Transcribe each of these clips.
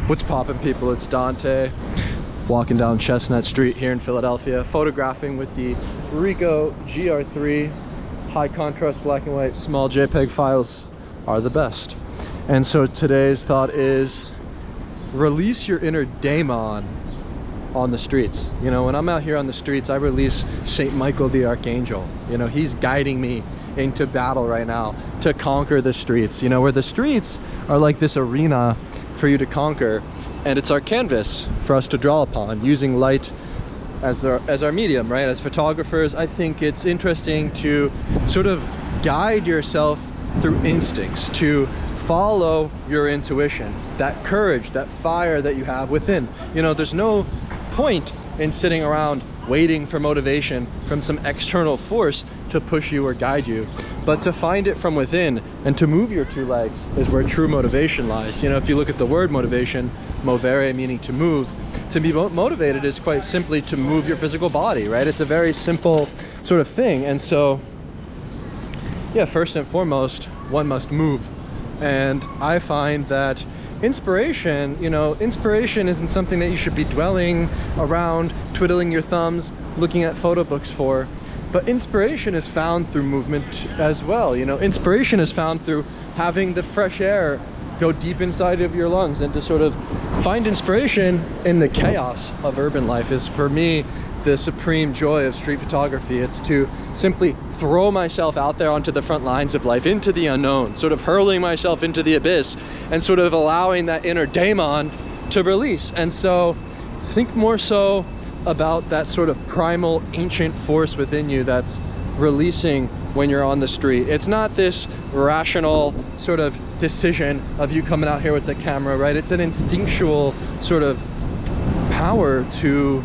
What's poppin', people? It's Dante, walking down Chestnut Street here in Philadelphia, photographing with the Ricoh GR III. High contrast black and white, small JPEG files are the best. And so today's thought is release your inner Daemon on the streets. You know, when I'm out here on the streets, I release Saint Michael the Archangel. You know, he's guiding me into battle right now to conquer the streets. You know, where the streets are like this arena for you to conquer, and it's our canvas for us to draw upon, using light as our medium, right? As photographers, I think it's interesting to sort of guide yourself through instincts, to follow your intuition, that courage, that fire that you have within. You know, there's no point in sitting around waiting for motivation from some external force to push you or guide you, but to find it from within and to move your two legs is where true motivation lies. You know, if you look at the word motivation, movere meaning to move, to be motivated is quite simply to move your physical body, right? It's a very simple sort of thing. And so, yeah, first and foremost, one must move. And I find that inspiration, you know, inspiration isn't something that you should be dwelling around, twiddling your thumbs, looking at photo books for. But inspiration is found through movement as well. You know, inspiration is found through having the fresh air go deep inside of your lungs, and to sort of find inspiration in the chaos of urban life is, for me, the supreme joy of street photography. It's to simply throw myself out there onto the front lines of life, into the unknown, sort of hurling myself into the abyss and sort of allowing that inner Daemon to release. And so think more so about that sort of primal ancient force within you that's releasing when you're on the street. It's not this rational sort of decision of you coming out here with the camera, right? It's an instinctual sort of power to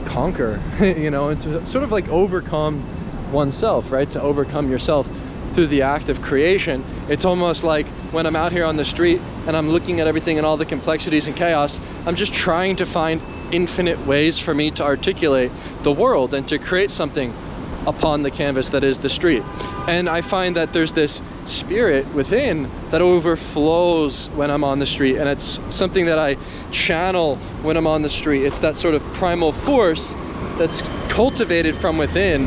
conquer, you know, and to sort of like overcome oneself, right? To overcome yourself through the act of creation. It's almost like when I'm out here on the street and I'm looking at everything and all the complexities and chaos, I'm just trying to find infinite ways for me to articulate the world and to create something upon the canvas that is the street. And I find that there's this spirit within that overflows when I'm on the street, and it's something that I channel when I'm on the street. It's that sort of primal force that's cultivated from within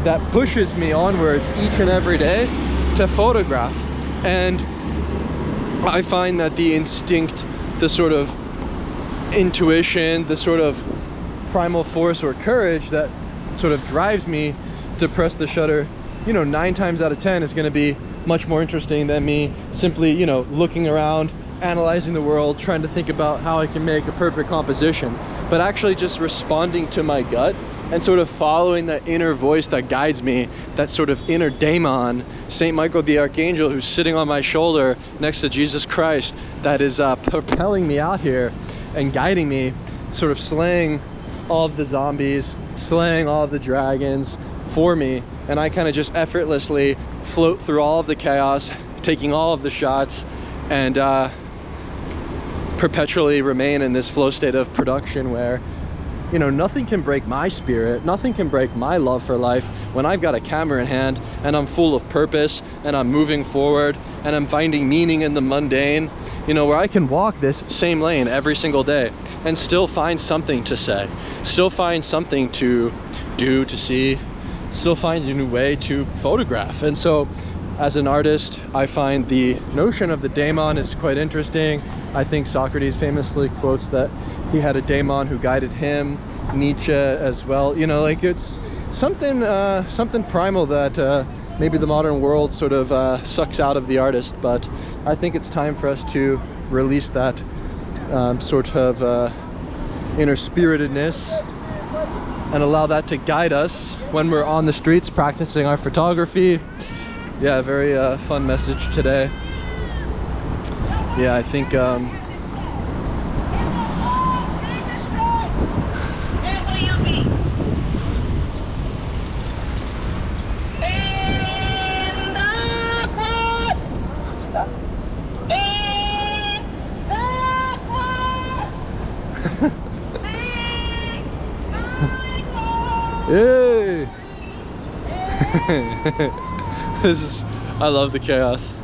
that pushes me onwards each and every day to photograph. And I find that the instinct, the sort of intuition, the sort of primal force or courage that sort of drives me to press the shutter, you know, 9 times out of 10 is going to be much more interesting than me simply, you know, looking around, analyzing the world, trying to think about how I can make a perfect composition, but actually just responding to my gut and sort of following that inner voice that guides me, that sort of inner Daemon, Saint Michael the Archangel, who's sitting on my shoulder next to Jesus Christ, that is propelling me out here and guiding me, sort of slaying all of the zombies, slaying all of the dragons for me. And I kind of just effortlessly float through all of the chaos, taking all of the shots, and perpetually remain in this flow state of production where, you know, nothing can break my spirit, nothing can break my love for life when I've got a camera in hand and I'm full of purpose and I'm moving forward and I'm finding meaning in the mundane, you know, where I can walk this same lane every single day and still find something to say, still find something to do, to see, still find a new way to photograph. And so as an artist, I find the notion of the Daemon is quite interesting. I think Socrates famously quotes that he had a Daemon who guided him, Nietzsche as well. You know, like it's something something primal that maybe the modern world sort of sucks out of the artist, but I think it's time for us to release that sort of inner spiritedness and allow that to guide us when we're on the streets practicing our photography. Yeah, very fun message today. Yeah, I think Yay! I love the chaos.